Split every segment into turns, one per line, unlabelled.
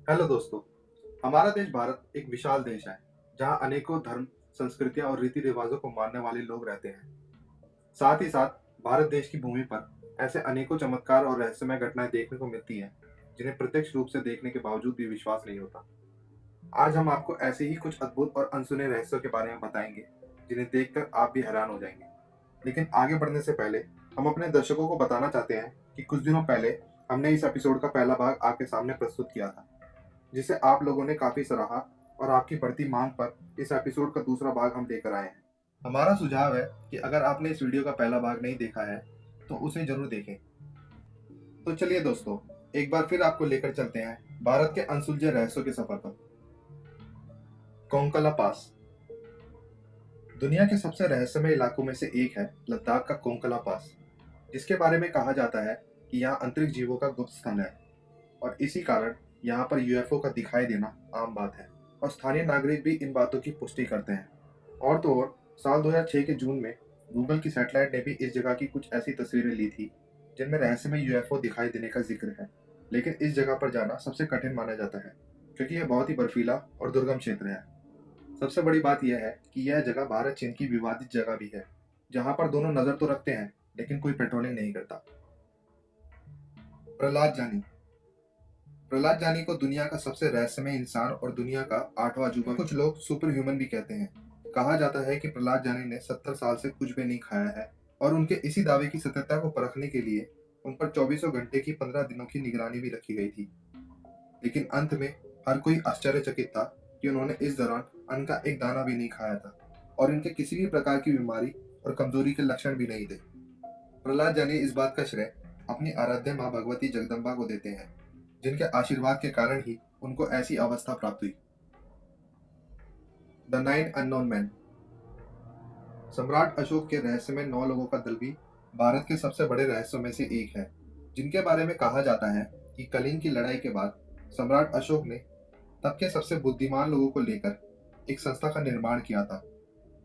Hello दोस्तों। हमारा देश भारत एक विशाल देश है जहाँ अनेकों धर्म, संस्कृतियां और रीति रिवाजों को मानने वाले लोग रहते हैं। साथ ही साथ भारत देश की भूमि पर ऐसे अनेकों चमत्कार और रहस्यमय घटनाएं देखने को मिलती हैं जिन्हें प्रत्यक्ष रूप से देखने के बावजूद भी विश्वास नहीं होता। आज हम आपको ऐसे ही कुछ अद्भुत और अनसुने रहस्यों के बारे में बताएंगे जिन्हें देखकर आप भी हैरान हो जाएंगे। लेकिन आगे बढ़ने से पहले हम अपने दर्शकों को बताना चाहते हैं कि कुछ दिनों पहले हमने इस एपिसोड का पहला भाग आपके सामने प्रस्तुत किया था, जिसे आप लोगों ने काफी सराहा और आपकी बढ़ती मांग पर इस एपिसोड का दूसरा भाग हम लेकर आए हैं। हमारा सुझाव है कि अगर आपने इस वीडियो का पहला भाग नहीं देखा है तो उसे जरूर देखें। तो चलिए दोस्तों, एक बार फिर आपको लेकर चलते हैं भारत के अनसुलझे रहस्यों के सफर पर। कोंकला पास दुनिया के सबसे रहस्यमय इलाकों में से एक है लद्दाख का कोंकला पास, जिसके बारे में कहा जाता है कि यहाँ अंतरिक्ष जीवों का गुप्त स्थान है और इसी कारण यहाँ पर यूएफओ का दिखाई देना आम बात है और स्थानीय नागरिक भी इन बातों की पुष्टि करते हैं। और तो और साल 2006 के जून में गूगल की सैटेलाइट ने भी इस जगह की कुछ ऐसी तस्वीरें ली थी जिनमें रहस्यमय यूएफओ दिखाई देने का जिक्र है। लेकिन इस जगह पर जाना सबसे कठिन माना जाता है क्योंकि यह बहुत ही बर्फीला और दुर्गम क्षेत्र है। सबसे बड़ी बात यह है कि यह जगह भारत चीन की विवादित जगह भी है, जहाँ पर दोनों नजर तो रखते हैं लेकिन कोई पेट्रोलिंग नहीं करता। प्रहलाद जानी प्रहलाद जानी को दुनिया का सबसे रहस्यमय इंसान और दुनिया का आठवां अजूबा, कुछ लोग सुपर ह्यूमन भी कहते हैं। कहा जाता है कि प्रहलाद जानी ने 70 साल से कुछ भी नहीं खाया है और उनके इसी दावे की सत्यता को परखने के लिए उन पर 24 घंटे की 15 दिनों की निगरानी भी रखी गई थी। लेकिन अंत में हर कोई आश्चर्यचकित था कि उन्होंने इस दौरान अन्न का एक दाना भी नहीं खाया था और इनके किसी भी प्रकार की बीमारी और कमजोरी के लक्षण भी नहीं थे। प्रहलाद जानी इस बात का श्रेय अपनी आराध्य माँ भगवती जगदम्बा को देते हैं, जिनके आशीर्वाद के कारण ही उनको ऐसी अवस्था प्राप्त हुई। द नाइन अननोन मैन सम्राट अशोक के रहस्यमय 9 लोगों का दल भी भारत के सबसे बड़े रहस्यों में से एक है, जिनके बारे में कहा जाता है कि कलिंग की लड़ाई के बाद सम्राट अशोक ने तब के सबसे बुद्धिमान लोगों को लेकर एक संस्था का निर्माण किया था,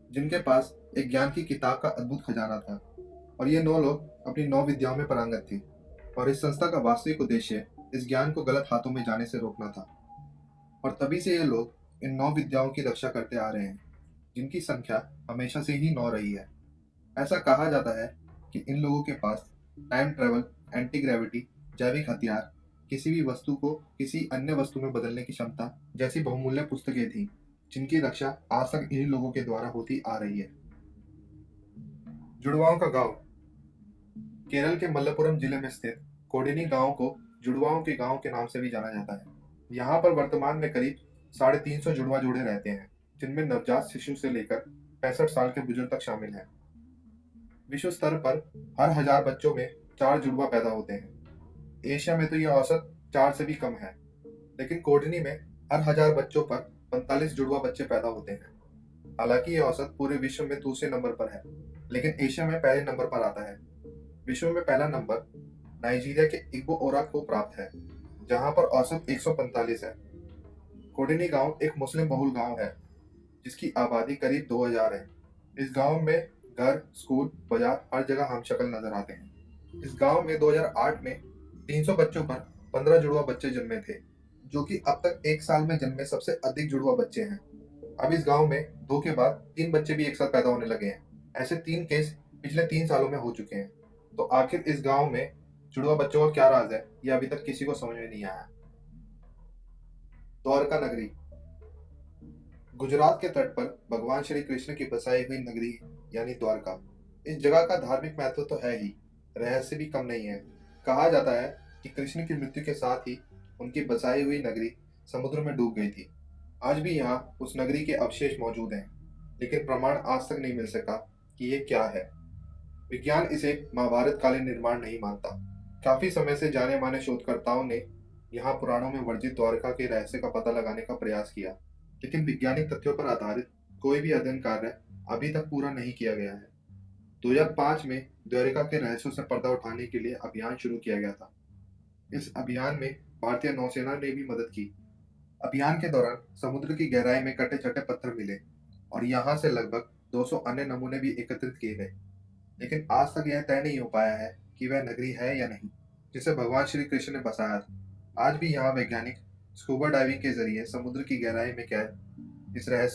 जिनके पास एक ज्ञान की किताब का अद्भुत खजाना था। और ये 9 लोग अपनी 9 विद्याओं में पारंगत थे और इस संस्था का वास्तविक उद्देश्य इस ज्ञान को गलत हाथों में जाने से रोकना था। और तभी से ये लोग इन 9 विद्याओं की रक्षा करते आ रहे हैं, जिनकी संख्या हमेशा से ही 9 रही है। ऐसा कहा जाता है कि इन लोगों के पास टाइम ट्रेवल, एंटी ग्रेविटी, जैविक हथियार, किसी भी वस्तु को किसी अन्य वस्तु में बदलने की क्षमता जैसी बहुमूल्य पुस्तकें थी, जिनकी रक्षा आज तक इन्हीं लोगों के द्वारा होती आ रही है। जुड़वाओं का गांव केरल के मलप्पुरम जिले में स्थित कोडिनी गांव को जुड़वाओं के गांव के नाम से भी जाना जाता है। यहाँ पर वर्तमान में करीब 350 जुड़वा जोड़े रहते हैं, जिनमें नवजात शिशु से लेकर 65 साल के बुजुर्ग तक शामिल हैं। विश्व स्तर पर हर 1000 बच्चों में 4 जुड़वा पैदा होते हैं। एशिया में तो यह औसत 4 से भी कम है, लेकिन कोडनी में हर 1000 बच्चों पर 45 जुड़वा बच्चे पैदा होते हैं। हालांकि यह औसत पूरे विश्व में दूसरे नंबर पर है, लेकिन एशिया में पहले नंबर पर आता है। विश्व में पहला नंबर नाइजीरिया के इग्बो ओरा को प्राप्त है, जहां पर औसत 145 है। कोडिनी गांव एक मुस्लिम बहुल गांव है, जिसकी आबादी करीब 2000 है। इस गांव में घर, स्कूल, बाजार हर जगह हमशक्ल नजर आते हैं। इस गांव में 2008 में 300 बच्चों पर 15 जुड़वा बच्चे जन्मे थे, जो कि अब तक एक साल में जन्मे सबसे अधिक जुड़वा बच्चे हैं। अब इस गांव में 2 के बाद 3 बच्चे भी एक साथ पैदा होने लगे हैं। ऐसे 3 केस पिछले 3 सालों में हो चुके हैं। तो आखिर इस गांव में जुड़वा बच्चों का क्या राज है, यह अभी तक किसी को समझ में नहीं आया। द्वारका नगरी गुजरात के तट पर भगवान श्री कृष्ण की बसाई हुई नगरी यानी द्वारका। इस जगह का धार्मिक महत्व तो है ही, रहस्य भी कम नहीं है। कहा जाता है कि कृष्ण की मृत्यु के साथ ही उनकी बसाई हुई नगरी समुद्र में डूब गई थी। आज भी यहाँ उस नगरी के अवशेष मौजूद हैं, लेकिन प्रमाण आज तक नहीं मिल सका कि ये क्या है। विज्ञान इसे महाभारत कालीन निर्माण नहीं मानता। काफी समय से जाने माने शोधकर्ताओं ने यहाँ पुराणों में वर्जित द्वारका के रहस्य का पता लगाने का प्रयास किया, लेकिन वैज्ञानिक तथ्यों पर आधारित कोई भी अध्ययन कार्य अभी तक पूरा नहीं किया गया है। 2005 में द्वारका के रहस्यों से पर्दा उठाने के लिए अभियान शुरू किया गया था। इस अभियान में भारतीय नौसेना ने भी मदद की। अभियान के दौरान समुद्र की गहराई में कटे छटे पत्थर मिले और यहाँ से लगभग 200 अन्य नमूने भी एकत्रित किए गए। लेकिन आज तक यह तय नहीं हो पाया है कि वह नगरी है या नहीं, जिसे भगवान श्री कृष्ण ने बसाया था। आज भी यहाँ वैज्ञानिक स्कूबा डाइविंग के जरिए समुद्र की गहराई में कैद इस रहस्य